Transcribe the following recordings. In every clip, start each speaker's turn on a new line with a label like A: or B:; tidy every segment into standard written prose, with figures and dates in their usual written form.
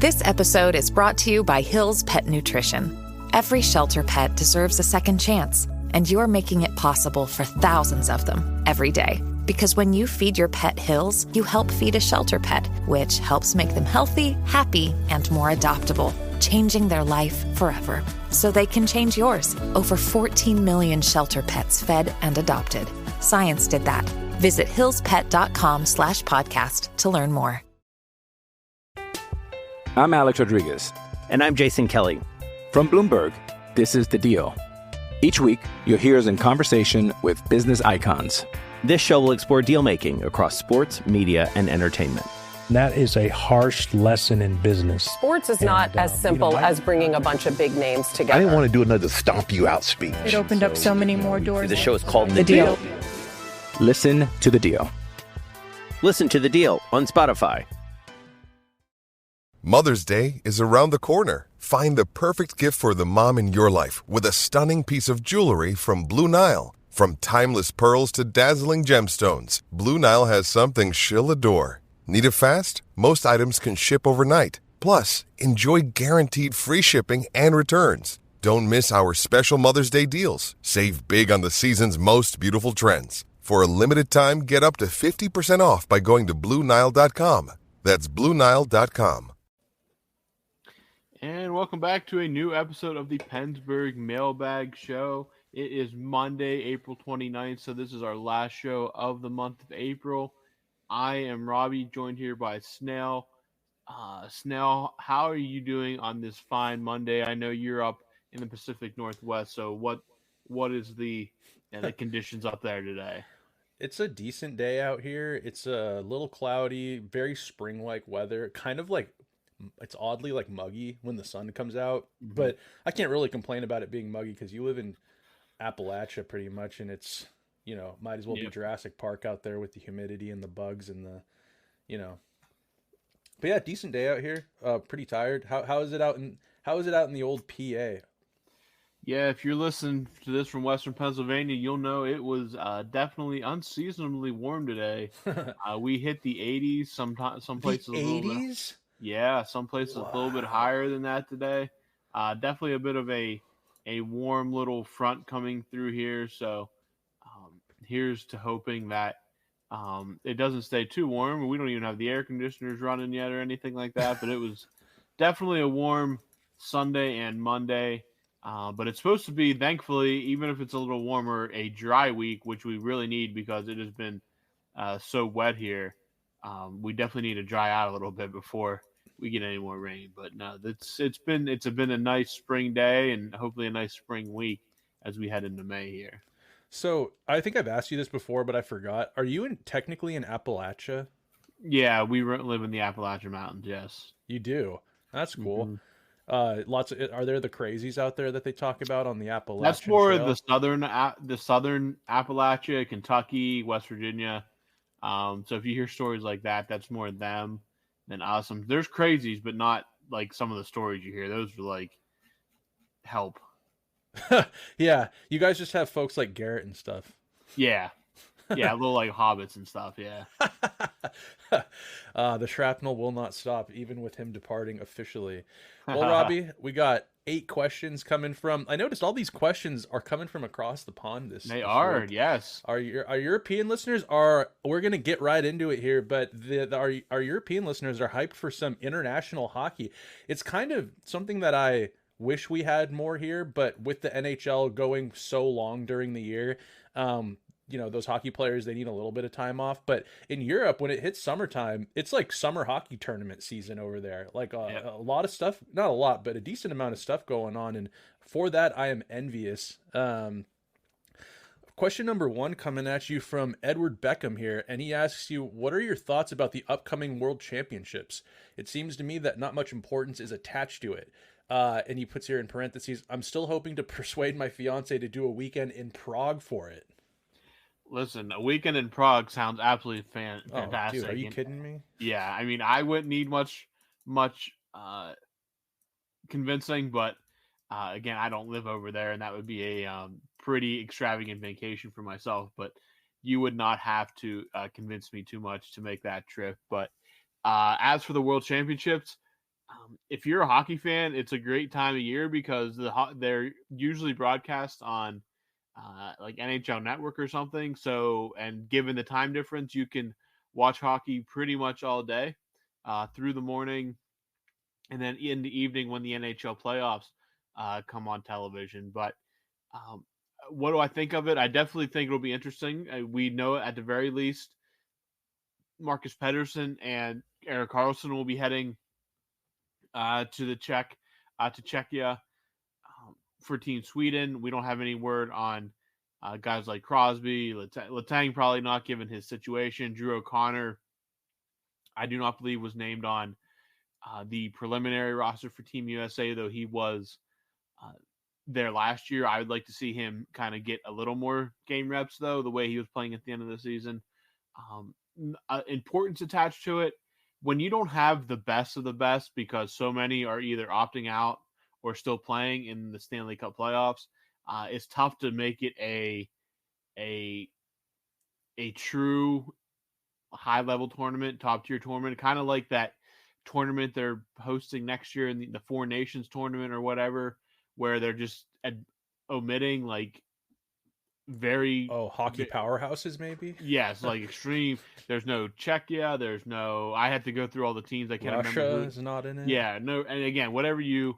A: This episode is brought to you by Hill's Pet Nutrition. Every shelter pet deserves a second chance, and you're making it possible for thousands of them every day. Because when you feed your pet Hill's, you help feed a shelter pet, which helps make them healthy, happy, and more adoptable, changing their life forever. So they can change yours. Over 14 million shelter pets fed and adopted. Science did that. Visit hillspet.com/podcast to learn more.
B: I'm Alex Rodriguez.
C: And I'm Jason Kelly.
B: From Bloomberg, this is The Deal. Each week, you'll hear us in conversation with business icons.
C: This show will explore deal-making across sports, media, and entertainment.
D: That is a harsh lesson in business.
E: Sports is not as simple as bringing a bunch of big names together.
F: I didn't want to do another stomp you out speech.
G: It opened up so many more doors.
C: The show is called The Deal.
B: Listen to The Deal.
C: Listen to The Deal on Spotify.
H: Mother's Day is around the corner. Find the perfect gift for the mom in your life with a stunning piece of jewelry from Blue Nile. From timeless pearls to dazzling gemstones, Blue Nile has something she'll adore. Need it fast? Most items can ship overnight. Plus, enjoy guaranteed free shipping and returns. Don't miss our special Mother's Day deals. Save big on the season's most beautiful trends. For a limited time, get up to 50% off by going to BlueNile.com. That's BlueNile.com.
I: And welcome back to a new episode of the Pennsburg Mailbag Show. It is Monday, April 29th, so this is our last show of the month of April. I am Robbie, joined here by Snail. Snail, how are you doing on this fine Monday? I know you're up in the Pacific Northwest, so what is the conditions up there today?
J: It's a decent day out here. It's a little cloudy, very spring-like weather, kind of like it's oddly like muggy when the sun comes out, but I can't really complain about it being muggy because you live in Appalachia pretty much, and it's, might as well be Jurassic Park out there with the humidity and the bugs and the, But yeah, decent day out here. Pretty tired. How is it out in the old PA?
I: Yeah, if you're listening to this from Western Pennsylvania, you'll know it was definitely unseasonably warm today. We hit the 80s, some places.
J: The 80s?
I: Yeah, some places a little bit higher than that today. Definitely a bit of a warm little front coming through here. So here's to hoping that it doesn't stay too warm. We don't even have the air conditioners running yet or anything like that. But it was definitely a warm Sunday and Monday. But it's supposed to be, thankfully, even if it's a little warmer, a dry week, which we really need because it has been so wet here. We definitely need to dry out a little bit before we get any more rain. But no, it's been a nice spring day and hopefully a nice spring week as we head into May here.
J: So I think I've asked you this before, but I forgot. Are you technically in Appalachia?
I: Yeah, we live in the Appalachian Mountains. Yes,
J: you do. That's cool. Mm-hmm. Are there the crazies out there that they talk about on the Appalachian?
I: That's more
J: Trail?
I: the southern Appalachia, Kentucky, West Virginia. So if you hear stories like that, that's more them than us. There's crazies, but not like some of the stories you hear. Those are like help.
J: Yeah, you guys just have folks like Garrett and stuff.
I: Yeah, yeah, a little like hobbits and stuff. Yeah.
J: The shrapnel will not stop, even with him departing officially. Well, Robbie, we got 8 questions coming from. I noticed all these questions are coming from across the pond. This
I: are
J: week.
I: Yes.
J: Our European listeners are. We're gonna get right into it here, but our European listeners are hyped for some international hockey. It's kind of something that I wish we had more here, but with the NHL going so long during the year, those hockey players, they need a little bit of time off. But in Europe, when it hits summertime, it's like summer hockey tournament season over there. Like a lot of stuff, not a lot, but a decent amount of stuff going on. And for that, I am envious. Question number 1 coming at you from Edward Beckham here. And he asks you, what are your thoughts about the upcoming World Championships? It seems to me that not much importance is attached to it. And he puts here in parentheses, I'm still hoping to persuade my fiance to do a weekend in Prague for it.
I: Listen, a weekend in Prague sounds absolutely fantastic.
J: Oh, dude, are you kidding me?
I: Yeah, I mean, I wouldn't need much convincing, but again, I don't live over there, and that would be a pretty extravagant vacation for myself. But you would not have to convince me too much to make that trip. But as for the World Championships, If you're a hockey fan, it's a great time of year because they're usually broadcast on like NHL Network or something. So, and given the time difference, you can watch hockey pretty much all day through the morning, and then in the evening when the NHL playoffs come on television. But um, what do I think of it? I definitely think it'll be interesting. We know at the very least Marcus Pedersen and Erik Karlsson will be heading to the to Czechia for Team Sweden. We don't have any word on guys like Crosby, Letang probably not given his situation. Drew O'Connor, I do not believe was named on the preliminary roster for Team USA, though he was there last year. I would like to see him kind of get a little more game reps, though, the way he was playing at the end of the season. Importance attached to it. When you don't have the best of the best, because so many are either opting out or still playing in the Stanley Cup playoffs, it's tough to make it a true high level tournament, top tier tournament, kind of like that tournament they're hosting next year in the Four Nations tournament or whatever, where they're just omitting like
J: hockey powerhouses maybe.
I: Yes, like extreme. There's no Czechia. There's no. I had to go through all the teams. I can't remember.
J: Russia is not in it.
I: Yeah, no. And again, whatever you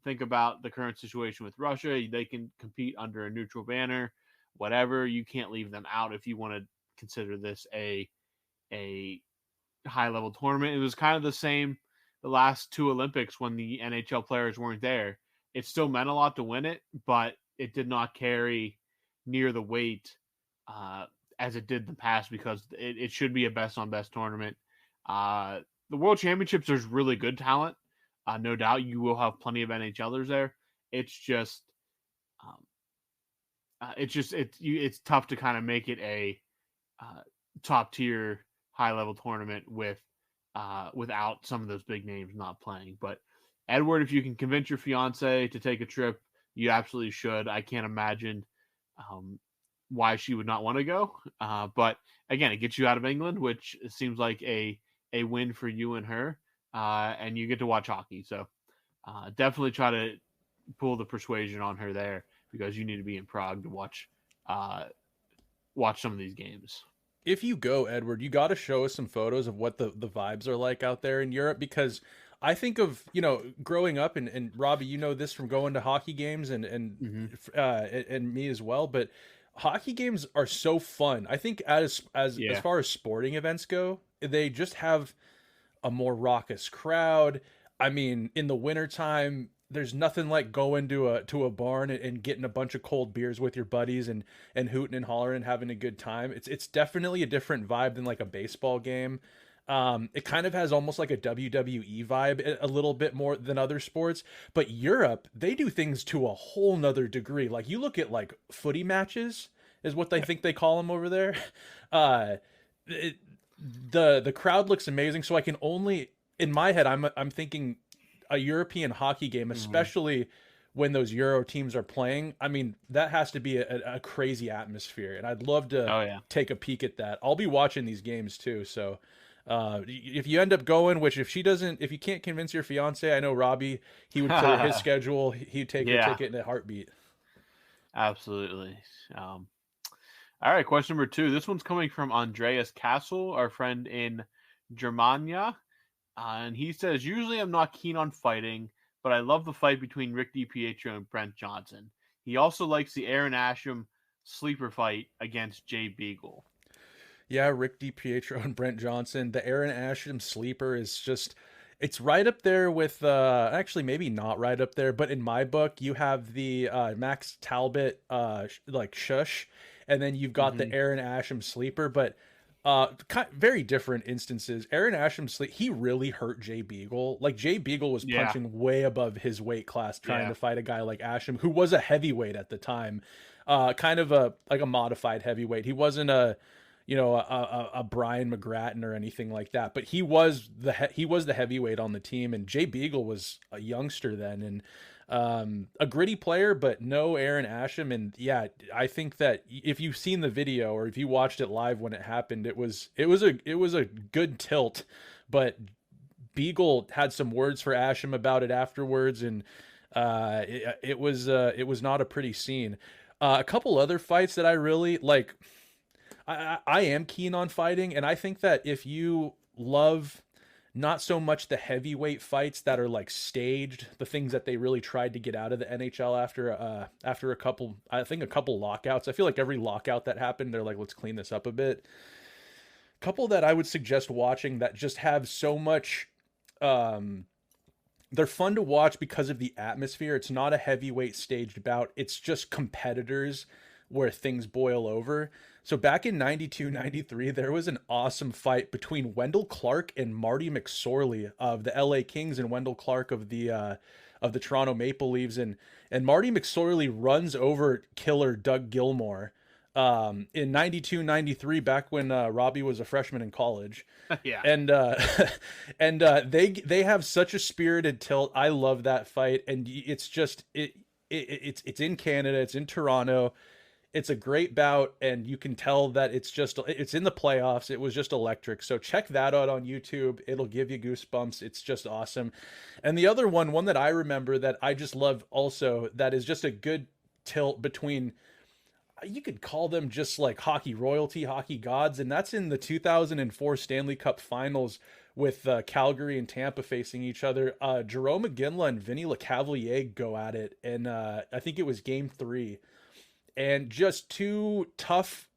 I: think about the current situation with Russia, they can compete under a neutral banner. Whatever, you can't leave them out if you want to consider this a high level tournament. It was kind of the same the last two Olympics when the NHL players weren't there. It still meant a lot to win it, but it did not carry near the weight as it did in the past, because it should be a best on best tournament. The World Championships, there's really good talent. No doubt you will have plenty of NHLers there. It's just it's tough to kind of make it a top tier high level tournament without some of those big names not playing. But Edward, if you can convince your fiance to take a trip, you absolutely should. I can't imagine why she would not want to go. But again, it gets you out of England, which seems like a win for you and her. And you get to watch hockey. So definitely try to pull the persuasion on her there, because you need to be in Prague to watch some of these games.
J: If you go, Edward, you got to show us some photos of what the vibes are like out there in Europe, because I think of, growing up, and Robbie, you know this from going to hockey games and me as well, but hockey games are so fun. I think as far as sporting events go, they just have a more raucous crowd. I mean, in the wintertime, there's nothing like going to a barn and getting a bunch of cold beers with your buddies and hooting and hollering and having a good time. It's definitely a different vibe than like a baseball game. It kind of has almost like a WWE vibe a little bit more than other sports, but Europe, they do things to a whole nother degree. Like you look at like footy matches is what they think they call them over there. The crowd looks amazing. So I can only, in my head, I'm thinking a European hockey game, especially when those Euro teams are playing. I mean, that has to be a crazy atmosphere, and I'd love to take a peek at that. I'll be watching these games too. So if you end up going, which if you can't convince your fiance, I know Robbie, he would clear his schedule. He'd take your ticket in a heartbeat.
I: Absolutely. All right, question number 2. This one's coming from Andreas Castle, our friend in Germania. And he says, usually I'm not keen on fighting, but I love the fight between Rick DiPietro and Brent Johnson. He also likes the Aaron Asham sleeper fight against Jay Beagle.
J: Yeah, Rick DiPietro and Brent Johnson. The Aaron Asham sleeper is just, it's right up there with, actually maybe not right up there, but in my book, you have the Max Talbot shush, and then you've got the Aaron Asham sleeper, but very different instances. Aaron Asham, he really hurt Jay Beagle. Like Jay Beagle was punching way above his weight class trying to fight a guy like Asham, who was a heavyweight at the time, kind of a modified heavyweight. He wasn't a Brian McGrattan or anything like that, but he was the heavyweight on the team, and Jay Beagle was a youngster then, and a gritty player, but no Aaron Asham. And yeah, I think that if you've seen the video or if you watched it live when it happened, it was a good tilt, but Beagle had some words for Asham about it afterwards, and it was not a pretty scene. A couple other fights that I really like. I am keen on fighting, and I think that if you love not so much the heavyweight fights that are like staged, the things that they really tried to get out of the NHL after a couple lockouts. I feel like every lockout that happened, they're like, let's clean this up a bit. Couple that I would suggest watching that just have so much they're fun to watch because of the atmosphere. It's not a heavyweight staged bout. It's just competitors where things boil over. So back in 92, 93, there was an awesome fight between Wendell Clark and Marty McSorley of the LA Kings and Wendell Clark of the Toronto Maple Leafs. And Marty McSorley runs over killer Doug Gilmour in 92, 93, back when Robbie was a freshman in college.
I: Yeah.
J: And they have such a spirited tilt. I love that fight. And it's just, it's in Canada. It's in Toronto. It's a great bout, and you can tell that it's in the playoffs. It was just electric. So check that out on YouTube. It'll give you goosebumps. It's just awesome. And the other one that I remember that I just love also, that is just a good tilt between, you could call them just like hockey royalty, hockey gods, and that's in the 2004 Stanley Cup Finals with Calgary and Tampa facing each other. Jerome McGinley and Vinny Lecavalier go at it, and I think it was Game 3. And just two tough,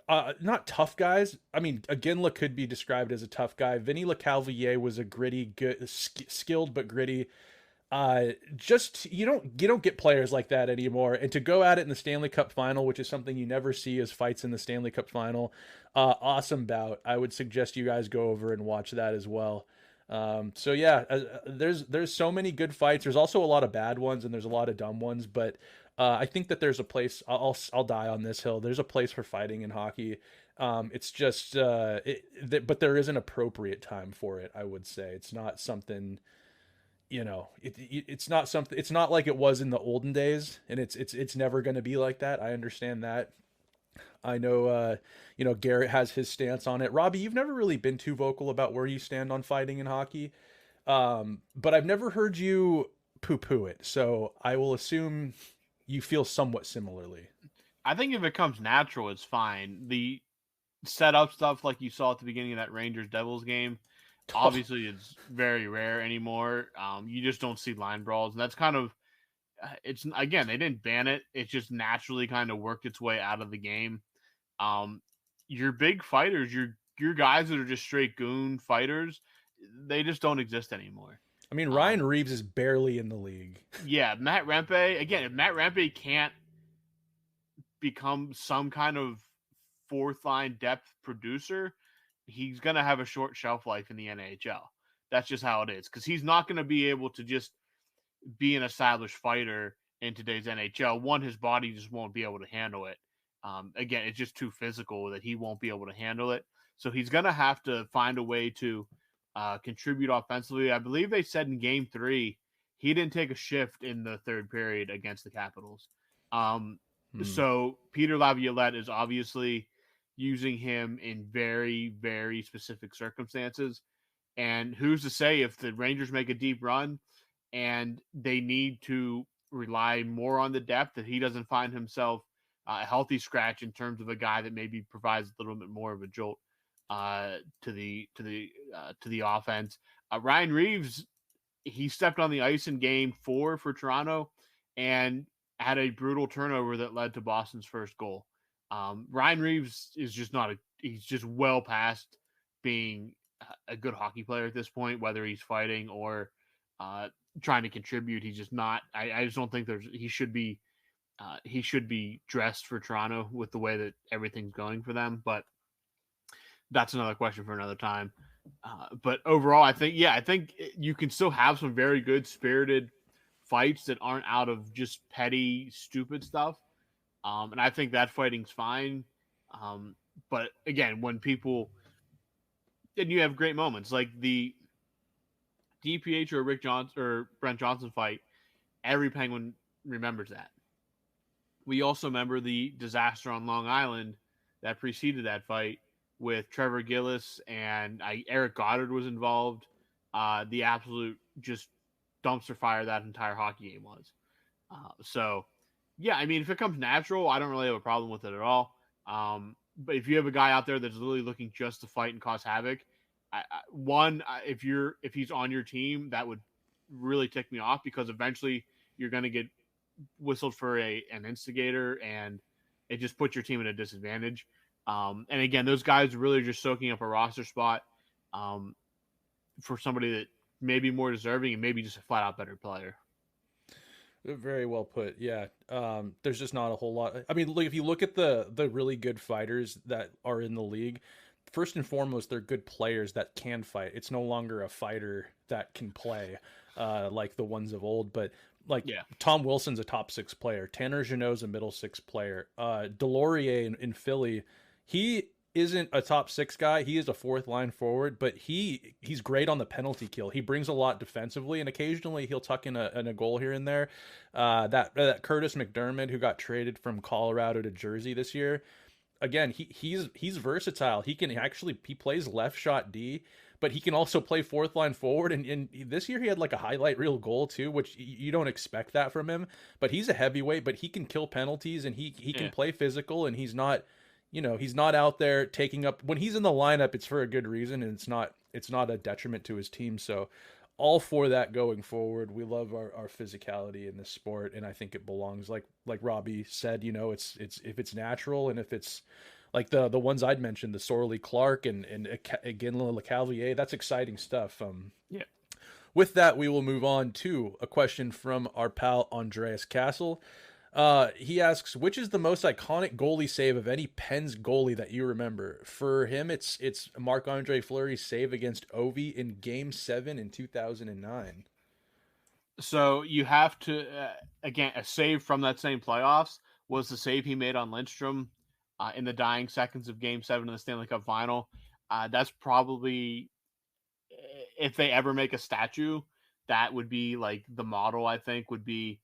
J: not tough guys. I mean, Aginla could be described as a tough guy. Vinny Lecavalier was a gritty, good, skilled but gritty. Just you don't get players like that anymore. And to go at it in the Stanley Cup Final, which is something you never see as fights in the Stanley Cup Final, awesome bout. I would suggest you guys go over and watch that as well. So yeah, there's so many good fights. There's also a lot of bad ones, and there's a lot of dumb ones, but. I think that there's a place. I'll die on this hill. There's a place for fighting in hockey. It's just, but there is an appropriate time for it. I would say it's not something, it's not something. It's not like it was in the olden days, and it's never going to be like that. I understand that. I know, Garrett has his stance on it. Robbie, you've never really been too vocal about where you stand on fighting in hockey, but I've never heard you poo-poo it. So I will assume. You feel somewhat similarly.
I: I think if it comes natural, it's fine. The setup stuff like you saw at the beginning of that Rangers-Devils game, obviously it's very rare anymore. You just don't see line brawls. And that's kind of, it's again, they didn't ban it. It just naturally kind of worked its way out of the game. Your big fighters, your guys that are just straight goon fighters, they just don't exist anymore.
J: I mean, Ryan Reeves is barely in the league.
I: Yeah, Matt Rempe, again, if Matt Rempe can't become some kind of fourth line depth producer, he's going to have a short shelf life in the NHL. That's just how it is, because he's not going to be able to just be an established fighter in today's NHL. One, his body just won't be able to handle it. Again, it's just too physical that he won't be able to handle it. So he's going to have to find a way to contribute offensively. I believe they said in Game 3 he didn't take a shift in the third period against the Capitals. So Peter Laviolette is obviously using him in very, very specific circumstances. And who's to say if the Rangers make a deep run and they need to rely more on the depth, that he doesn't find himself a healthy scratch in terms of a guy that maybe provides a little bit more of a jolt to the offense. Ryan Reeves, he stepped on the ice in Game 4 for Toronto and had a brutal turnover that led to Boston's first goal. Ryan Reeves is just he's just well past being a good hockey player at this point, whether he's fighting or trying to contribute. He's just not. I just don't think he should be dressed for Toronto with the way that everything's going for them, but that's another question for another time. But overall, I think you can still have some very good spirited fights that aren't out of just petty, stupid stuff. And I think that fighting's fine. But again, when people, and you have great moments like the DPH or Rick Johnson or Brent Johnson fight, every Penguin remembers that. We also remember the disaster on Long Island that preceded that fight, with Trevor Gillis and Eric Goddard was involved. The absolute just dumpster fire that entire hockey game was. So, yeah, I mean, if it comes natural, I don't really have a problem with it at all. But if you have a guy out there that's literally looking just to fight and cause havoc, if he's on your team, that would really tick me off because eventually you're going to get whistled for an instigator, and it just puts your team at a disadvantage. And again, those guys really are just soaking up a roster spot for somebody that may be more deserving and maybe just a flat out better player.
J: Very well put. Yeah. There's just not a whole lot. I mean, look, if you look at the really good fighters that are in the league, first and foremost, they're good players that can fight. It's no longer a fighter that can play like the ones of old, but Tom Wilson's a top 6 player. Tanner Jeannot's a middle 6 player. Delorier in Philly, he isn't a top 6 guy. He is a 4th line forward, but he's great on the penalty kill. He brings a lot defensively, and occasionally he'll tuck in a goal here and there. That Curtis McDermott, who got traded from Colorado to Jersey this year, again, he's versatile. He plays left shot D, but he can also play 4th line forward. And this year he had like a highlight reel goal too, which you don't expect that from him. But he's a heavyweight, but he can kill penalties, and he can play physical, and he's not out there taking up. When he's in the lineup, it's for a good reason, and it's not a detriment to his team. So all for that going forward. We love our physicality in this sport, and I think it belongs, like Robbie said, it's if it's natural, and if it's like the ones I'd mentioned, the Sorley Clark and again LeCavalier, that's exciting stuff. With that, we will move on to a question from our pal Andreas Castle. He asks, which is the most iconic goalie save of any Pens goalie that you remember? For him, it's Marc-Andre Fleury's save against Ovi in Game 7 in 2009.
I: So you have to, again, a save from that same playoffs was the save he made on Lindstrom in the dying seconds of Game 7 of the Stanley Cup Final. That's probably, if they ever make a statue, that would be like the model, I think, would be.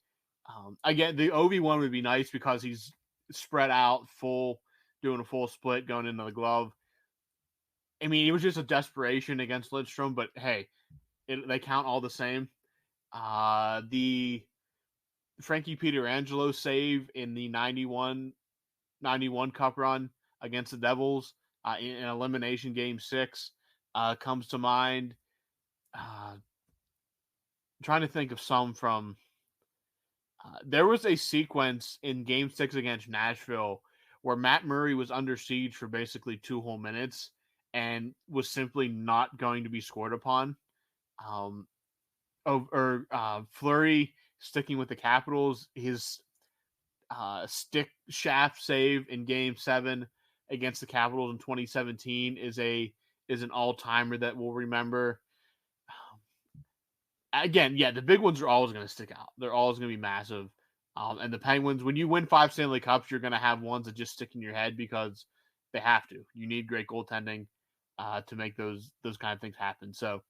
I: Again, the Ovi one would be nice because he's spread out, doing a full split, going into the glove. I mean, it was just a desperation against Lidstrom, but hey, they count all the same. The Frankie Pietrangelo save in the 91 Cup run against the Devils in elimination Game 6 comes to mind. Trying to think of some from... there was a sequence in Game 6 against Nashville where Matt Murray was under siege for basically 2 whole minutes and was simply not going to be scored upon. Fleury, sticking with the Capitals, his stick shaft save in Game 7 against the Capitals in 2017 is an all-timer that we'll remember. Again, the big ones are always going to stick out. They're always going to be massive. And the Penguins, when you win 5 Stanley Cups, you're going to have ones that just stick in your head because they have to. You need great goaltending to make those kind of things happen. So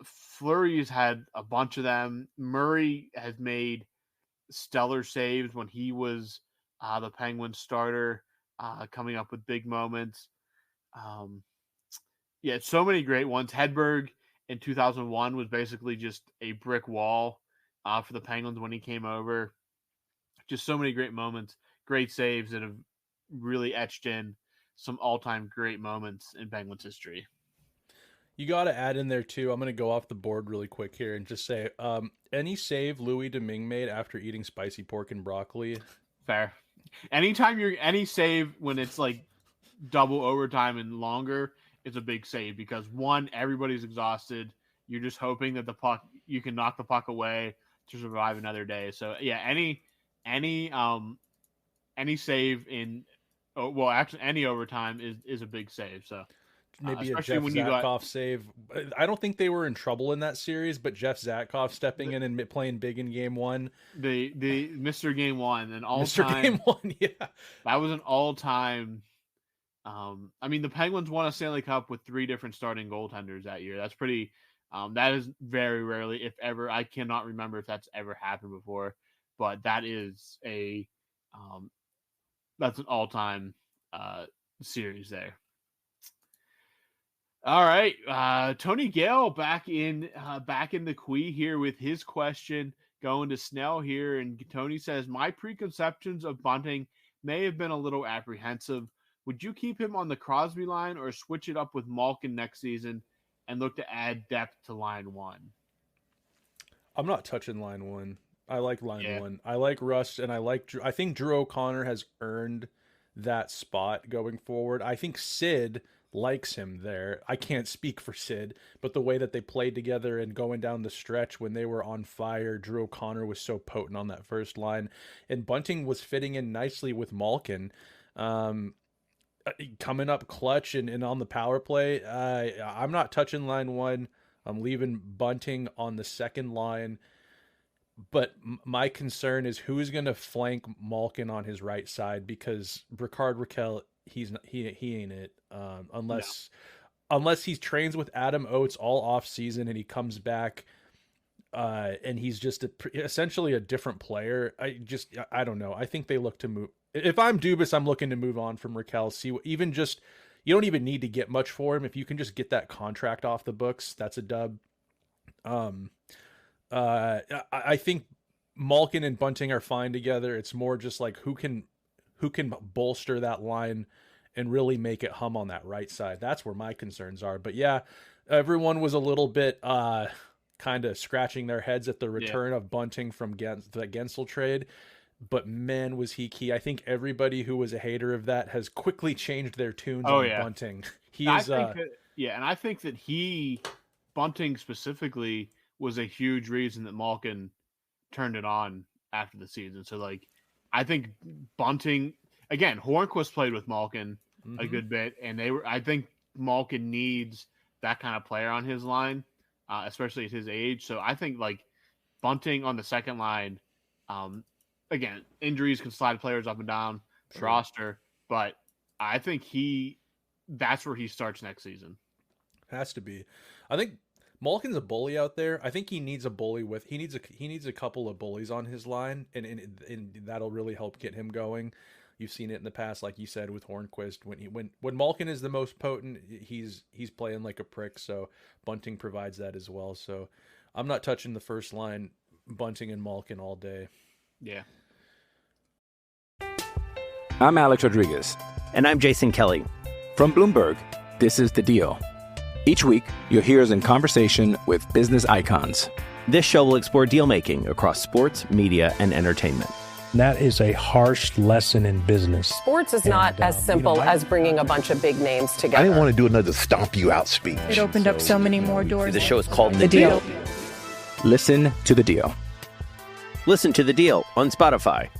I: Fleury's had a bunch of them. Murray has made stellar saves when he was the Penguins starter, coming up with big moments. So many great ones. Hedberg in 2001 was basically just a brick wall for the Penguins when he came over. Just so many great moments, great saves that have really etched in some all-time great moments in Penguins history.
J: You got to add in there too. I'm going to go off the board really quick here and just say, any save Louis Domingue made after eating spicy pork and broccoli.
I: Fair. Any save when it's like double overtime and longer is a big save because one, everybody's exhausted. You're just hoping that you can knock the puck away to survive another day. So any save any overtime is a big save. So
J: maybe a Jeff Zatkoff save. I don't think they were in trouble in that series, but Jeff Zatkoff stepping in and playing big in Game 1.
I: The Mr. Game 1 and all
J: Mr.
I: time.
J: Game 1, yeah.
I: That was an all-time. The Penguins won a Stanley Cup with 3 different starting goaltenders that year. That's pretty. That is very rarely, if ever. I cannot remember if that's ever happened before, but that is that's an all-time series there. All right, Tony Gale back in the queue here with his question going to Snell here, and Tony says, "My preconceptions of Bunting may have been a little apprehensive. Would you keep him on the Crosby line or switch it up with Malkin next season and look to add depth to line one?"
J: I'm not touching line one. I like line one. I like Rust, and I think Drew O'Connor has earned that spot going forward. I think Sid likes him there. I can't speak for Sid, but the way that they played together and going down the stretch when they were on fire, Drew O'Connor was so potent on that first line, and Bunting was fitting in nicely with Malkin. Coming up clutch and on the power play. I'm not touching line one. I'm leaving Bunting on the second line. But my concern is who's going to flank Malkin on his right side, because Ricard Raquel, he ain't it. Unless he trains with Adam Oates all off season and he comes back and he's just essentially a different player. I don't know. I think they look to move. If I'm Dubas, I'm looking to move on from Raquel. You don't even need to get much for him. If you can just get that contract off the books, that's a dub. I think Malkin and Bunting are fine together. It's more just like who can bolster that line and really make it hum on that right side. That's where my concerns are. But yeah, everyone was a little bit kind of scratching their heads at the return of Bunting from the Gensel trade. But man, was he key. I think everybody who was a hater of that has quickly changed their tunes on Bunting.
I: And I think that Bunting specifically was a huge reason that Malkin turned it on after the season. So, like, I think Bunting, again, Hornquist played with Malkin a good bit, and I think Malkin needs that kind of player on his line, especially at his age. So I think, like, Bunting on the second line, again, injuries can slide players up and down the roster, but I think that's where he starts next season.
J: Has to be. I think Malkin's a bully out there. I think he needs a bully he needs a couple of bullies on his line, and that'll really help get him going. You've seen it in the past, like you said, with Hornquist. When Malkin is the most potent, he's playing like a prick. So Bunting provides that as well. So I'm not touching the first line, Bunting and Malkin all day.
I: Yeah.
B: I'm Alex Rodriguez.
C: And I'm Jason Kelly.
B: From Bloomberg, this is The Deal. Each week, you'll hear us in conversation with business icons.
C: This show will explore deal-making across sports, media, and entertainment.
D: That is a harsh lesson in business.
E: Sports is not as simple as bringing a bunch of big names together.
F: I didn't want to do another stomp you out speech.
G: It opened up so many more doors.
C: The show is called The Deal.
B: Listen to The Deal.
C: Listen to The Deal on Spotify.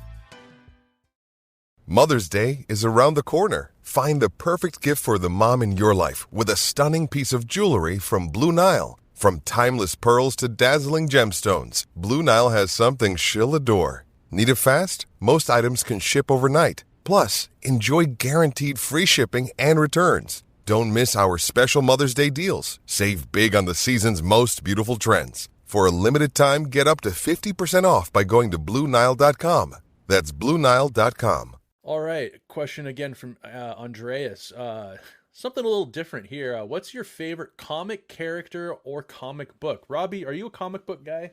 H: Mother's Day is around the corner. Find the perfect gift for the mom in your life with a stunning piece of jewelry from Blue Nile. From timeless pearls to dazzling gemstones, Blue Nile has something she'll adore. Need it fast? Most items can ship overnight. Plus, enjoy guaranteed free shipping and returns. Don't miss our special Mother's Day deals. Save big on the season's most beautiful trends. For a limited time, get up to 50% off by going to BlueNile.com. That's BlueNile.com.
J: All right, question again from Andreas. Something a little different here. What's your favorite comic character or comic book? Robbie, are you a comic book guy?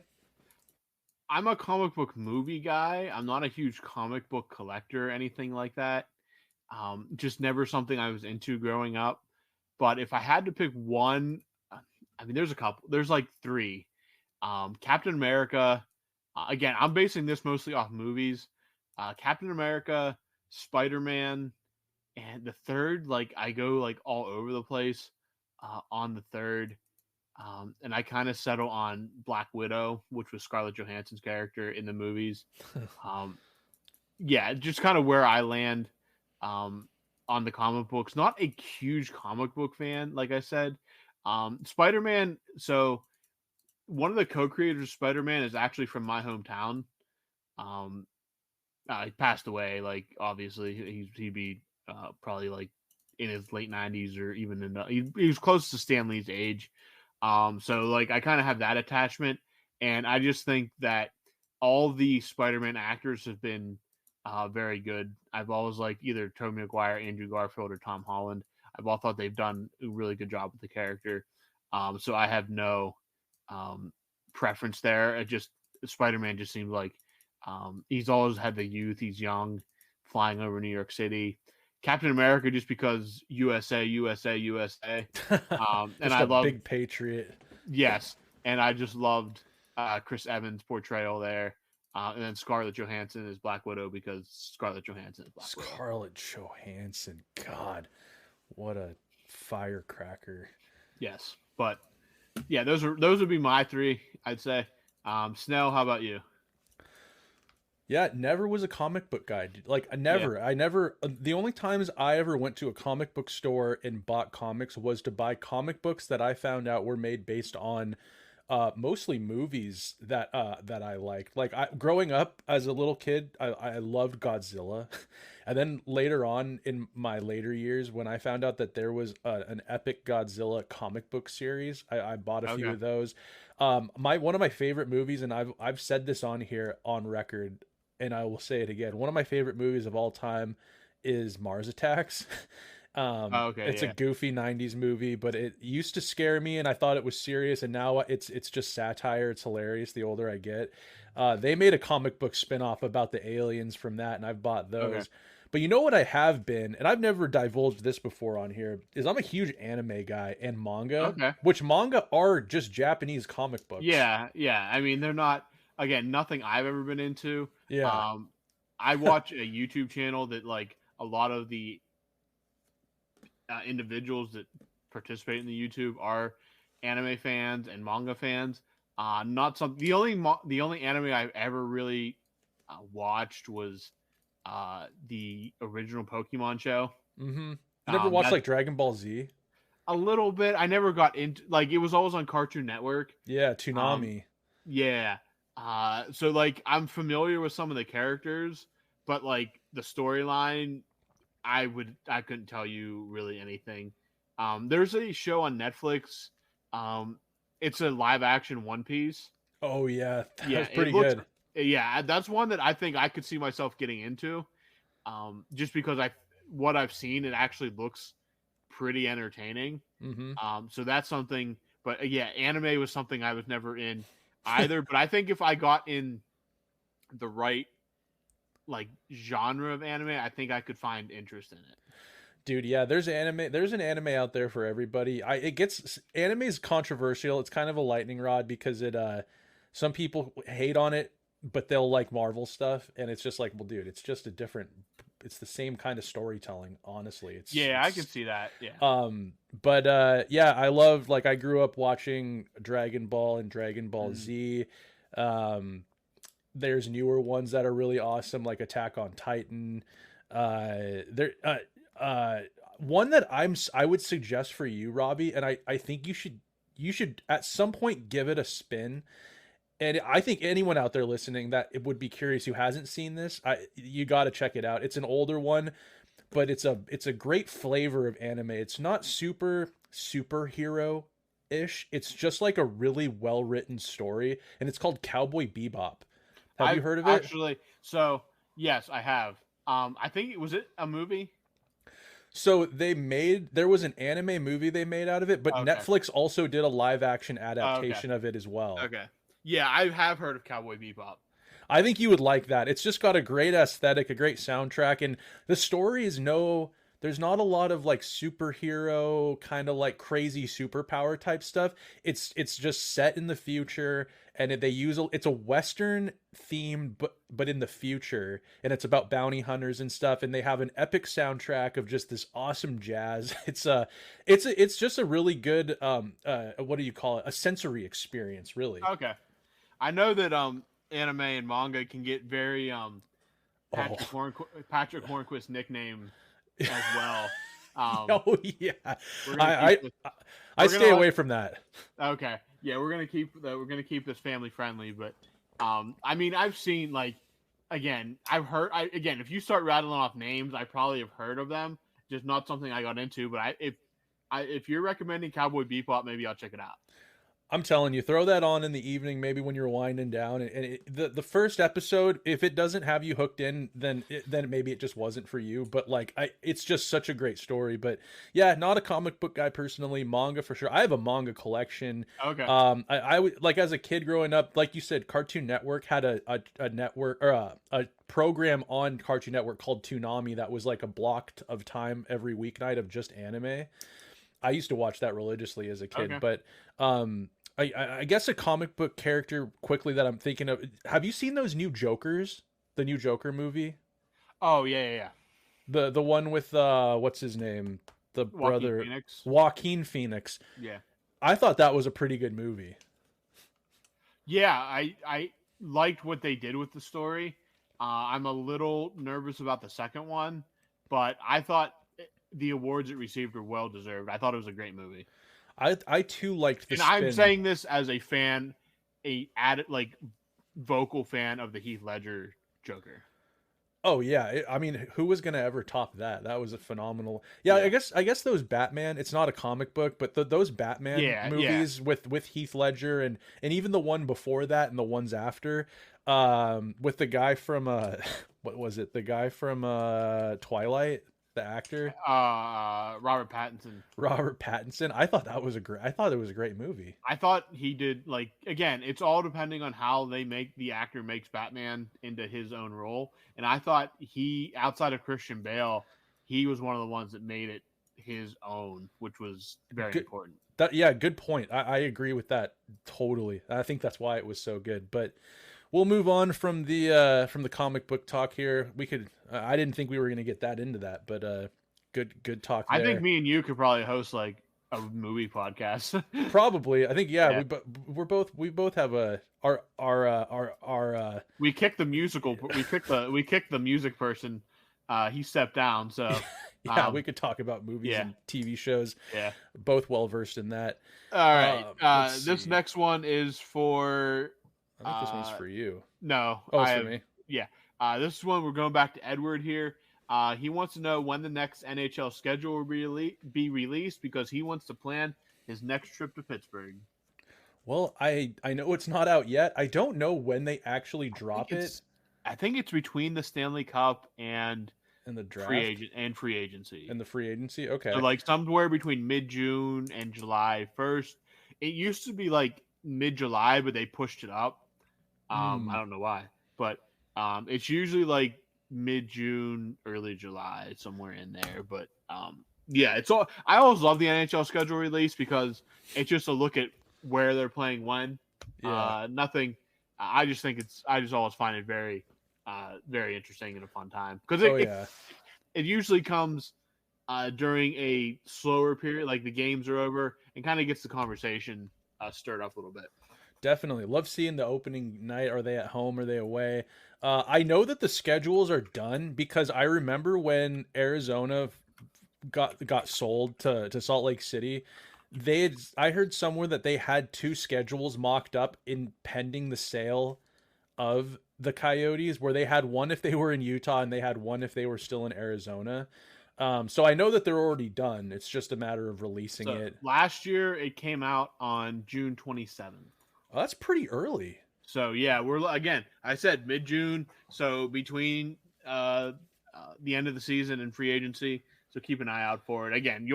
I: I'm a comic book movie guy. I'm not a huge comic book collector or anything like that. Just never something I was into growing up. But if I had to pick one, I mean, there's a couple. There's like three. Captain America. Again, I'm basing this mostly off movies. Captain America, Spider-Man, and the third, like, I go like all over the place on the third. And I kind of settle on Black Widow, which was Scarlett Johansson's character in the movies. Yeah, just kind of where I land on the comic books. Not a huge comic book fan, like I said. Spider-Man, so one of the co-creators of Spider-Man is actually from my hometown. He passed away, like, obviously. He'd be probably, like, in his late 90s or even in he was close to Stan Lee's age. So, like, I kind of have that attachment, and I just think that all the Spider-Man actors have been very good. I've always liked either Tobey Maguire, Andrew Garfield, or Tom Holland. I've all thought they've done a really good job with the character. So I have no preference there. It just Spider-Man just seems like he's always had the youth. He's young, flying over New York City. Captain America just because USA, USA, USA. And I love
J: big patriot.
I: Yes, and I just loved Chris Evans' portrayal there. And then Scarlett Johansson is Black Widow because Scarlett Johansson is Black Widow.
J: Scarlett Johansson, God, what a firecracker!
I: Yes, but yeah, those would be my three. I'd say. Snail, how about you?
J: Yeah, never was a comic book guy. Like I never. The only times I ever went to a comic book store and bought comics was to buy comic books that I found out were made based on mostly movies that I liked. Like growing up as a little kid, I loved Godzilla. And then later on in my later years, when I found out that there was an epic Godzilla comic book series, I bought a few of those. One of my favorite movies, and I've said this on here on record, and I will say it again. One of my favorite movies of all time is Mars Attacks. It's a goofy 90s movie, but it used to scare me and I thought it was serious, and now it's just satire. It's hilarious the older I get. They made a comic book spinoff about the aliens from that, and I've bought those. Okay. But you know what I have been, and I've never divulged this before on here, is I'm a huge anime guy and manga, which manga are just Japanese comic books.
I: Yeah. I mean, they're not, again, nothing I've ever been into.
J: Yeah.
I: I watch a YouTube channel that like a lot of the individuals that participate in the YouTube are anime fans and manga fans. The only anime I've ever really watched was the original Pokemon show.
J: Mm-hmm. You never watched like Dragon Ball Z?
I: A little bit. I never got into, like, it was always on Cartoon Network.
J: Yeah, Toonami.
I: Yeah. So like I'm familiar with some of the characters, but like the storyline, I couldn't tell you really anything. There's a show on Netflix. It's a live action One Piece.
J: Oh yeah, that's pretty good.
I: Yeah, that's one that I think I could see myself getting into. Just because what I've seen, it actually looks pretty entertaining.
J: Mm-hmm.
I: So that's something. But yeah, anime was something I was never in either. But I think if I got in the right like genre of anime, I think I could find interest in it.
J: Dude, yeah, there's an anime out there for everybody. Anime is controversial. It's kind of a lightning rod because some people hate on it, but they'll like Marvel stuff, and it's just like, well, dude, it's just it's the same kind of storytelling, honestly.
I: I can see that. Yeah.
J: But yeah, I loved, like, I grew up watching Dragon Ball and Dragon Ball Z. There's newer ones that are really awesome, like Attack on Titan. One that I would suggest for you, Robbie, and I think you should at some point give it a spin. And I think anyone out there listening that it would be curious who hasn't seen this, you got to check it out. It's an older one, but it's a great flavor of anime. It's not superhero-ish. It's just like a really well-written story, and it's called Cowboy Bebop. Have you heard of it?
I: Actually, so yes, I have. I think was it a movie?
J: So there was an anime movie they made out of it, but Netflix also did a live action adaptation of it as well.
I: Okay. Yeah, I have heard of Cowboy Bebop.
J: I think you would like that. It's just got a great aesthetic, a great soundtrack, and the story is there's not a lot of like superhero kind of like crazy superpower type stuff. It's just set in the future, and it's a Western theme, but in the future, and it's about bounty hunters and stuff, and they have an epic soundtrack of just this awesome jazz. It's just a really good what do you call it? A sensory experience, really.
I: Okay. I know that anime and manga can get very Patrick Hornquist's nickname as well.
J: Oh yeah, I stay away from that.
I: Okay, yeah, we're gonna keep this family friendly, but I mean, I've seen, like, I've heard. If you start rattling off names, I probably have heard of them. Just not something I got into. But if you're recommending Cowboy Bebop, maybe I'll check it out.
J: I'm telling you, throw that on in the evening, maybe when you're winding down, and the first episode, if it doesn't have you hooked in, then maybe it just wasn't for you. But like, it's just such a great story. But yeah, not a comic book guy personally, manga for sure. I have a manga collection.
I: Okay.
J: I would like as a kid growing up, like you said, Cartoon Network had a network or a program on Cartoon Network called Toonami that was like a block of time every weeknight of just anime. I used to watch that religiously as a kid, but I guess a comic book character quickly that I'm thinking of. Have you seen those new Jokers? The new Joker movie?
I: Oh yeah.
J: The one with what's his name? The brother Joaquin Phoenix.
I: Yeah.
J: I thought that was a pretty good movie.
I: Yeah, I liked what they did with the story. I'm a little nervous about the second one, but I thought the awards it received were well deserved. I thought it was a great movie.
J: I too liked the
I: and
J: spin.
I: I'm saying this as a fan, vocal fan of the Heath Ledger Joker.
J: Oh yeah, I mean, who was gonna ever top that? That was a phenomenal. Yeah, I guess those Batman. It's not a comic book, but those Batman movies with Heath Ledger and even the one before that and the ones after, with the guy from what was it? The guy from Twilight. The actor,
I: Robert Pattinson.
J: I thought it was a great movie.
I: I thought he did again. It's all depending on how the actor makes Batman into his own role. And I thought he, outside of Christian Bale, he was one of the ones that made it his own, which was very important.
J: Good point. I agree with that totally. I think that's why it was so good. But we'll move on from the comic book talk here. We could. I didn't think we were going to get that into that, but good talk there.
I: I think me and you could probably host like a movie podcast.
J: Probably. I think we both have our
I: we kicked the musical. We kicked the music person. He stepped down, so
J: we could talk about movies and TV shows.
I: Yeah,
J: both well versed in that.
I: All right. This next one is for.
J: I think this one's for you.
I: No.
J: It's for me.
I: Yeah. This is one we're going back to Edward here. He wants to know when the next NHL schedule will be released because he wants to plan his next trip to Pittsburgh.
J: Well, I know it's not out yet. I don't know when they actually drop it.
I: I think it's between the Stanley Cup and
J: the draft
I: free agency.
J: And the free agency? Okay.
I: So like somewhere between mid-June and July 1st. It used to be like mid-July, but they pushed it up. I don't know why, but it's usually like mid-June, early July, somewhere in there. But it's all. I always love the NHL schedule release because it's just a look at where they're playing when. Nothing. I just think I just always find it very, very interesting and a fun time because it usually comes during a slower period, like the games are over, and kind of gets the conversation stirred up a little bit.
J: Definitely. Love seeing the opening night. Are they at home? Are they away? I know that the schedules are done because I remember when Arizona got sold to Salt Lake City, I heard somewhere that they had two schedules mocked up in pending the sale of the Coyotes, where they had one if they were in Utah and they had one if they were still in Arizona. So I know that they're already done. It's just a matter of releasing it.
I: Last year, it came out on June 27th.
J: Oh, that's pretty early.
I: So yeah, I said mid-June, so between the end of the season and free agency. So keep an eye out for it. Again,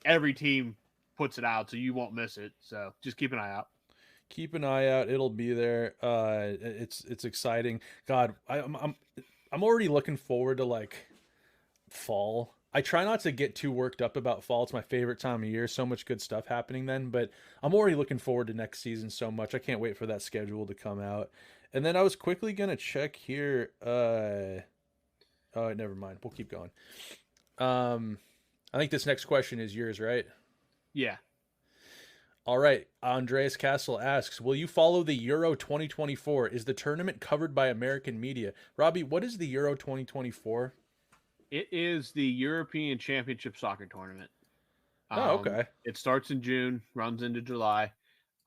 I: every team puts it out, so you won't miss it. So just keep an eye out.
J: Keep an eye out. It'll be there. It's exciting. God, I'm already looking forward to like fall. I try not to get too worked up about fall. It's my favorite time of year. So much good stuff happening then. But I'm already looking forward to next season so much. I can't wait for that schedule to come out. And then I was quickly going to check here. Oh, never mind. We'll keep going. I think this next question is yours, right?
I: Yeah.
J: All right. Andreas Castle asks, will you follow the Euro 2024? Is the tournament covered by American media? Robbie, what is the Euro 2024?
I: It is the European Championship Soccer Tournament.
J: Okay.
I: It starts in June, runs into July.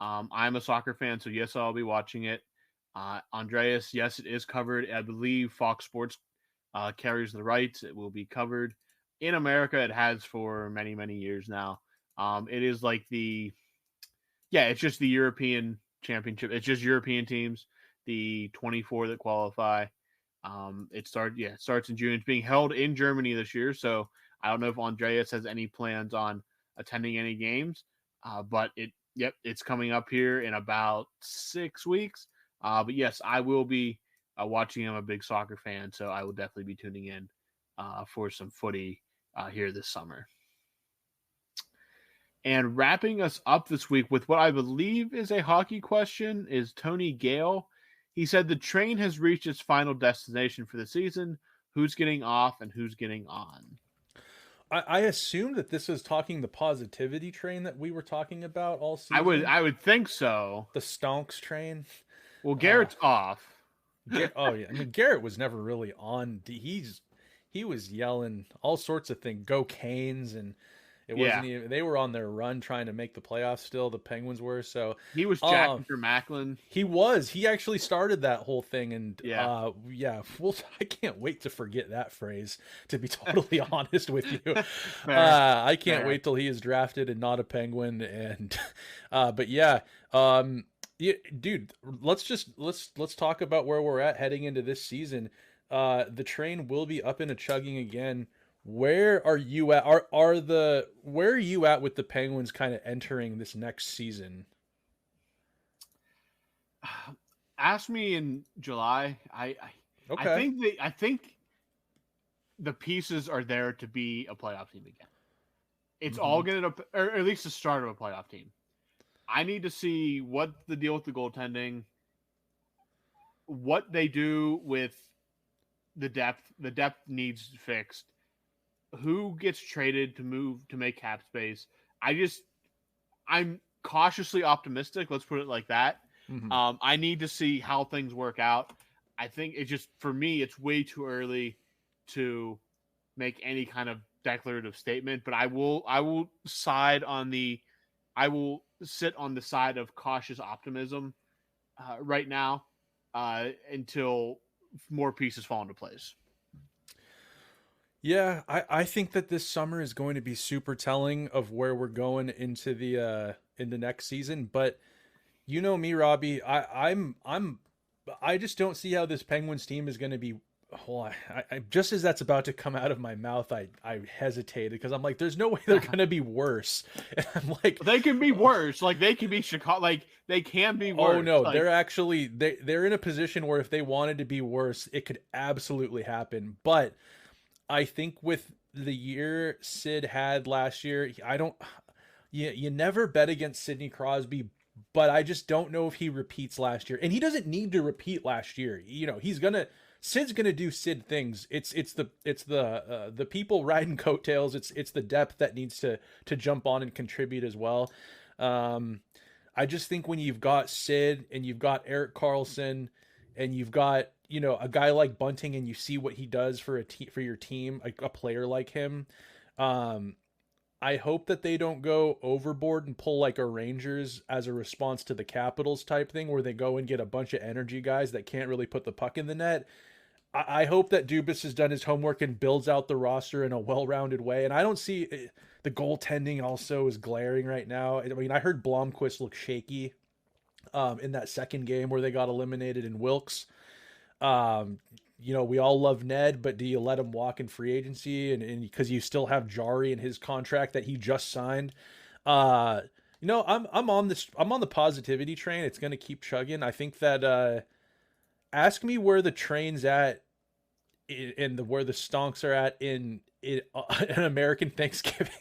I: I'm a soccer fan, so yes, I'll be watching it. Andreas, yes, it is covered. I believe Fox Sports carries the rights. It will be covered. In America, it has for many, many years now. It is like the Yeah, it's just the European Championship. It's just European teams, the 24 that qualify. It starts in June. It's being held in Germany this year, so I don't know if Andreas has any plans on attending any games, but it's coming up here in about 6 weeks. But yes, I will be watching. I'm a big soccer fan, so I will definitely be tuning in for some footy here this summer. And wrapping us up this week with what I believe is a hockey question is Tony Gale. He said the train has reached its final destination for the season. Who's getting off and who's getting on?
J: I assume that this is talking the positivity train that we were talking about all season.
I: I would think so.
J: The Stonks train.
I: Well, Garrett's off.
J: Oh yeah, I mean Garrett was never really on. He was yelling all sorts of things. Go Canes, and it wasn't even. They were on their run trying to make the playoffs. Still, the Penguins were. So
I: he was jacking for Macklin.
J: He was. He actually started that whole thing, and Well, I can't wait to forget that phrase. To be totally honest with you, I can't wait till he is drafted and not a Penguin. And but yeah. Yeah, dude, let's talk about where we're at heading into this season. The train will be up and a chugging again. Where are you at? Where are you at with the Penguins kind of entering this next season?
I: Ask me in July. I think the pieces are there to be a playoff team again. It's all going to, or at least the start of a playoff team. I need to see what the deal with the goaltending, what they do with the depth. The depth needs fixed. Who gets traded to make cap space? I'm cautiously optimistic. Let's put it like that. Mm-hmm. I need to see how things work out. I think for me, it's way too early to make any kind of declarative statement, but I will sit on the side of cautious optimism right now until more pieces fall into place.
J: Yeah, I think that this summer is going to be super telling of where we're going into the next season. But you know me, Robbie, I just don't see how this Penguins team is going to be. Well, I just as that's about to come out of my mouth, I hesitated because I'm like, there's no way they're going to be worse. And I'm like,
I: they can be worse. Like they can be Chicago. Like they can be worse.
J: Oh no, they're actually they're in a position where if they wanted to be worse, it could absolutely happen. But I think with the year Sid had last year, you never bet against Sidney Crosby. But I just don't know if he repeats last year, and he doesn't need to repeat last year. You know, Sid's gonna do Sid things. It's the people riding coattails. It's the depth that needs to jump on and contribute as well. I just think when you've got Sid and you've got Erik Karlsson and you've got a guy like Bunting and you see what he does for your team, a player like him. I hope that they don't go overboard and pull like a Rangers as a response to the Capitals type thing where they go and get a bunch of energy guys that can't really put the puck in the net. I hope that Dubas has done his homework and builds out the roster in a well-rounded way. And I don't see the goaltending also is glaring right now. I mean, I heard Blomqvist look shaky in that second game where they got eliminated in Wilkes. We all love Ned, but do you let him walk in free agency? And because you still have Jari in his contract that he just signed. I'm on the positivity train. It's going to keep chugging. I think that ask me where the train's at and where the stonks are at in an American Thanksgiving.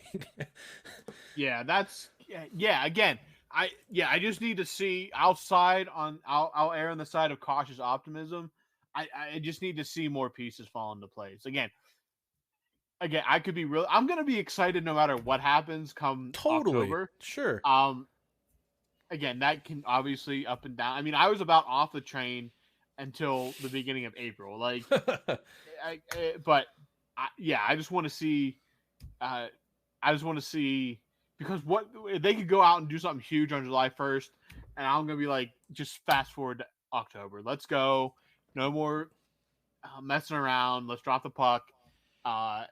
I: Again, I just need to see outside on. I'll err on the side of cautious optimism. I just need to see more pieces fall into place. Again, I could be real. I'm going to be excited no matter what happens come October.
J: Sure.
I: Again, that can obviously up and down. I mean, I was about off the train until the beginning of April. Like, I just want to see. I just want to see because what they could go out and do something huge on July 1st, and I'm going to be like, just fast forward to October. Let's go. No more messing around. Let's drop the puck. And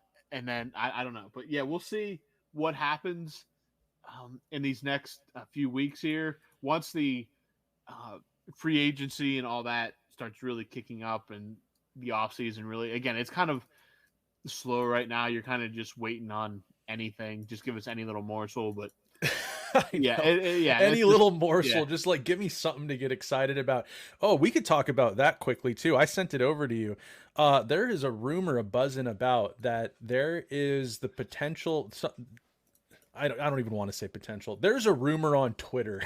I: then I don't know. But yeah, we'll see what happens. in these next few weeks here, once the free agency and all that starts really kicking up and the offseason really, again, it's kind of slow right now. You're kind of just waiting on anything. Just give us any little morsel, but
J: any little morsel, just like give me something to get excited about. Oh, we could talk about that quickly too. I sent it over to you. There is a rumor buzzing about that there is the potential. I don't even want to say potential. There's a rumor on Twitter,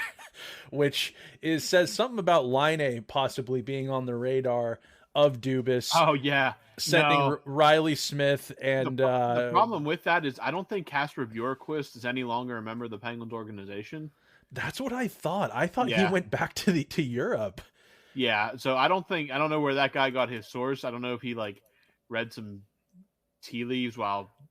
J: which says something about Line possibly being on the radar of Dubas.
I: Oh yeah,
J: sending Riley Smith and
I: the problem with that is I don't think Casper Bjorkquist is any longer a member of the Penguins organization.
J: That's what I thought. I thought he went back to Europe.
I: Yeah, so I don't know where that guy got his source. I don't know if he like read some tea leaves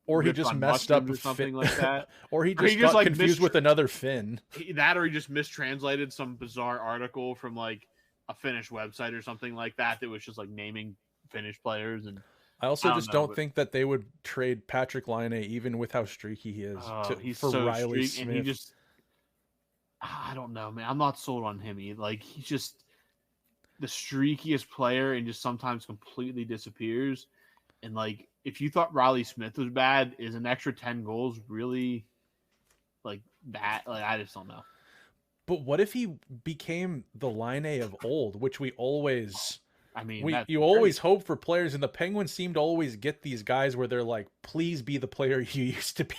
I: or
J: he just messed up
I: or something like that,
J: or he just got confused with another Finn.
I: Or he just mistranslated some bizarre article from like a Finnish website or something like that was just like naming Finnish players. And
J: I also don't think that they would trade Patrick Laine even with how streaky he is for so Riley Smith.
I: And he just, I don't know, man. I'm not sold on him. He's just the streakiest player and just sometimes completely disappears. And like, if you thought Riley Smith was bad, is an extra 10 goals really like that? Like, I just don't know.
J: But what if he became the Laine of old, which we always, you always hope for players, and the Penguins seem to always get these guys where they're like, please be the player you used to be.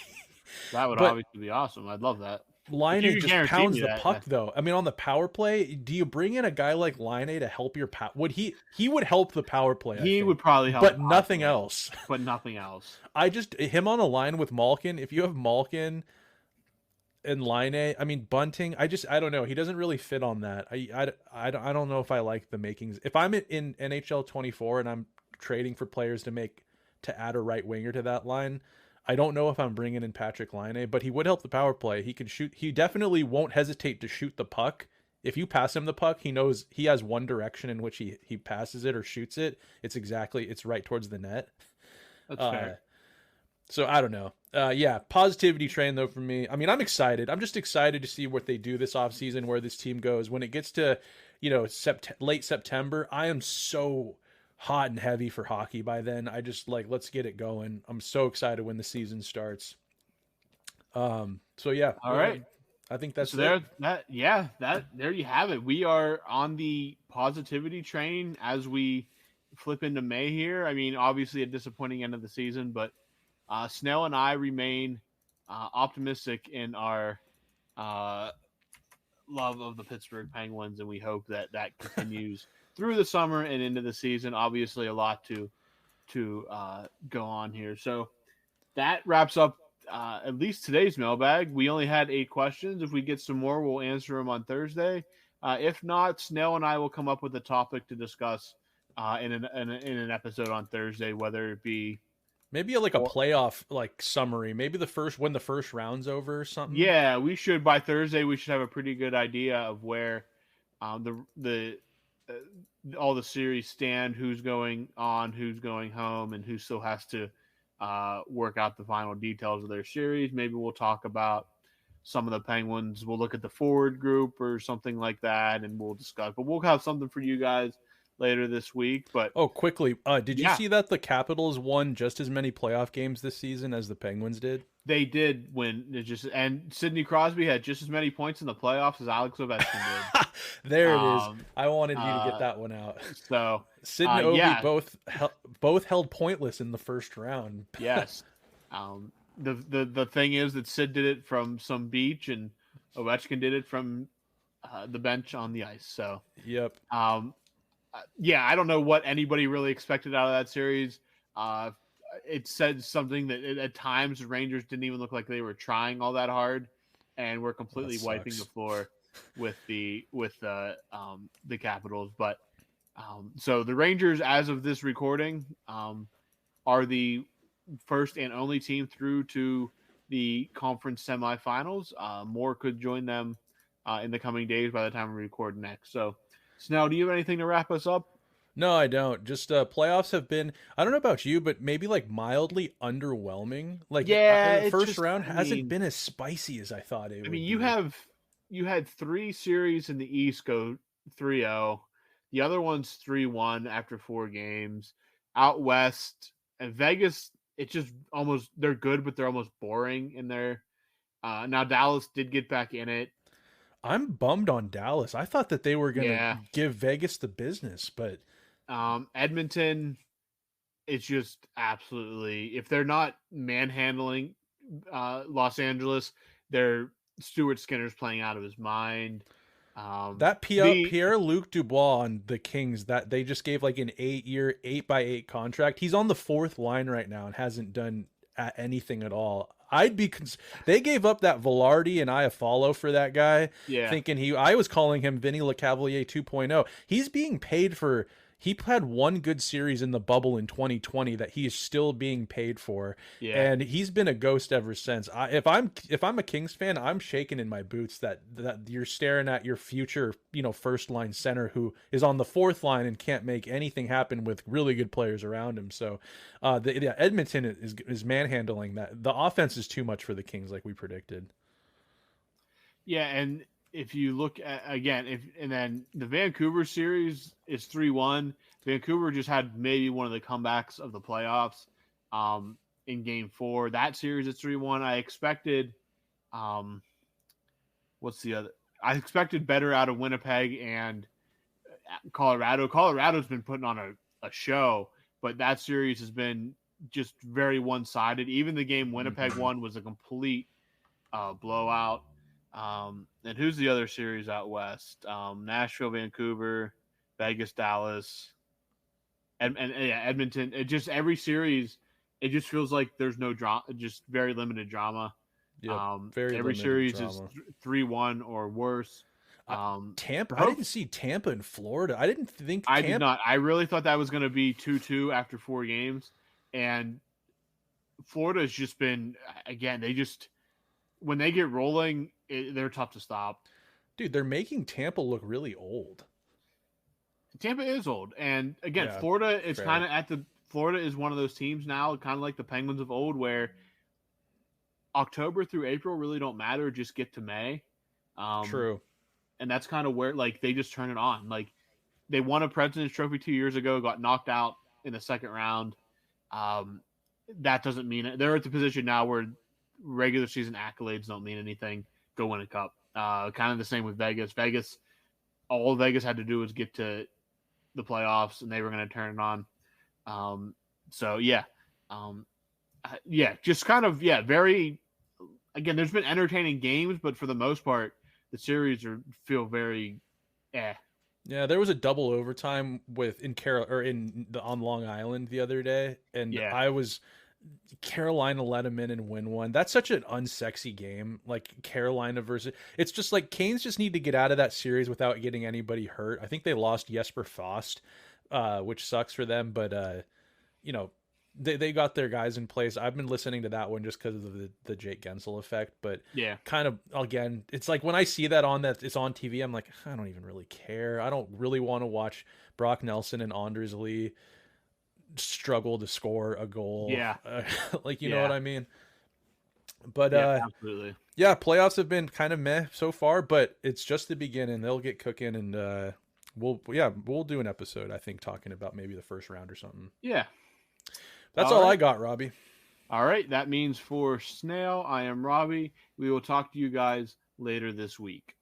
I: That would obviously be awesome. I'd love that.
J: Laine just pounds the puck, though. I mean, on the power play, do you bring in a guy like Laine to help your power? He would help the power play.
I: He would probably help,
J: but nothing else.
I: But nothing else.
J: Him on a line with Malkin. If you have Malkin and Laine, I mean Bunting. I don't know. He doesn't really fit on that. I don't know if I like the makings. If I'm in NHL 24 and I'm trading for players to add a right winger to that line, I don't know if I'm bringing in Patrick Laine, but he would help the power play. He can shoot. He definitely won't hesitate to shoot the puck. If you pass him the puck, he knows he has one direction in which he passes it or shoots it. It's right towards the net.
I: That's fair.
J: So I don't know. Positivity train though for me. I mean, I'm excited. I'm just excited to see what they do this offseason, where this team goes. When it gets to, late September, I am so hot and heavy for hockey by then. I just let's get it going. I'm so excited when the season starts. All right. I think that's
I: there. There you have it. We are on the positivity train as we flip into May here. I mean, obviously a disappointing end of the season, but Snail and I remain optimistic in our love of the Pittsburgh Penguins, and we hope that continues through the summer and into the season. Obviously, a lot to go on here. So that wraps up at least today's mailbag. We only had 8 questions. If we get some more, we'll answer them on Thursday. If not, Snail and I will come up with a topic to discuss in an episode on Thursday, whether it be
J: maybe like a playoff summary, maybe when the first round's over or something.
I: Yeah, we should by Thursday. We should have a pretty good idea of where all the series stand, who's going on, who's going home, and who still has to work out the final details of their series. Maybe we'll talk about some of the Penguins. We'll look at the forward group or something like that, and we'll discuss. But we'll have something for you guys later this week. But
J: quickly, did you see that the Capitals won just as many playoff games this season as the Penguins did?
I: They did win. And Sidney Crosby had just as many points in the playoffs as Alex Ovechkin did.
J: There it is. I wanted you to get that one out.
I: So
J: Sid and Ovi both held pointless in the first round.
I: Yes. The thing is that Sid did it from some beach and Ovechkin did it from the bench on the ice. So
J: yep.
I: I don't know what anybody really expected out of that series. It said something that at times the Rangers didn't even look like they were trying all that hard, and were completely wiping the floor with the Capitals. But so the Rangers, as of this recording, are the first and only team through to the conference semifinals. More could join them in the coming days by the time we record next. So, Snell, do you have anything to wrap us up?
J: No, I don't. Just playoffs have been, I don't know about you, but maybe like mildly underwhelming. Like
I: Yeah,
J: the
I: it
J: first
I: just,
J: round
I: I
J: hasn't
I: mean,
J: been as spicy as I thought it
I: I mean,
J: would
I: you
J: be.
I: have you had 3 series in the East go 3-0. The other one's 3-1 after 4 games. Out West and Vegas, it's just almost they're good, but they're almost boring in there. Now Dallas did get back in it.
J: I'm bummed on Dallas. I thought that they were going to
I: Yeah.
J: give Vegas the business, but
I: Edmonton, it's just absolutely if they're not manhandling Los Angeles, they're Stuart Skinner's playing out of his mind.
J: that
I: The
J: Pierre-Luc Dubois on the Kings, that they just gave like an 8-year, 8x8 contract. He's on the fourth line right now and hasn't done anything at all. They gave up that Velarde and Iafallo for that guy,
I: Yeah.
J: thinking I was calling him Vinny Lecavalier 2.0. He's being paid for. He had one good series in the bubble in 2020 that he is still being paid for,
I: Yeah.
J: and he's been a ghost ever since. If I'm a Kings fan, I'm shaking in my boots that you're staring at your future, first line center who is on the fourth line and can't make anything happen with really good players around him. So, Edmonton is manhandling that. The offense is too much for the Kings, like we predicted.
I: Yeah, and if you look at and then the Vancouver series is 3-1. Vancouver just had maybe one of the comebacks of the playoffs in Game 4. That series is 3-1. I expected what's the other? I expected better out of Winnipeg and Colorado. Colorado's been putting on a show, but that series has been just very one-sided. Even the game Winnipeg won was a complete blowout. And who's the other series out west? Nashville, Vancouver, Vegas, Dallas, and Edmonton. It just every series, it just feels like there's no drama, just very limited drama.
J: Yeah,
I: every series drama. Is 3-1 or worse.
J: Tampa. I didn't see Tampa in Florida. I didn't think
I: I did not. I really thought that was going to be 2-2 after 4 games, and Florida has just been again. They just when they get rolling, they're tough to stop.
J: Dude, they're making Tampa look really old.
I: Tampa is old, and again, yeah, Florida is kind of Florida is one of those teams now, kind of like the Penguins of old, where October through April really don't matter. Just get to May.
J: True.
I: And that's kind of where they just turn it on. Like they won a President's Trophy 2 years ago, got knocked out in the second round. That doesn't mean it. They're at the position now where regular season accolades don't mean anything. Go win a cup. Kind of the same with Vegas. All Vegas had to do was get to the playoffs, and they were going to turn it on. Just kind of very. Again, there's been entertaining games, but for the most part, the series feel very,
J: Yeah, there was a double overtime on Long Island the other day, and Carolina let them in and win one. That's such an unsexy game, like Carolina versus. It's just like Canes just need to get out of that series without getting anybody hurt. I think they lost Jesper Fast, which sucks for them, but they got their guys in place. I've been listening to that one just because of the Jake Gensel effect, but kind of again, it's like when I see that it's on TV, I'm like, I don't even really care. I don't really want to watch Brock Nelson and Anders Lee struggle to score a goal.
I: Yeah.
J: Know what I mean? But
I: absolutely.
J: Yeah, playoffs have been kind of meh so far, but it's just the beginning. They'll get cooking, and we'll do an episode, I think, talking about maybe the first round or something.
I: Yeah.
J: That's all I got, Robbie.
I: All right. That means for Snail, I am Robbie. We will talk to you guys later this week.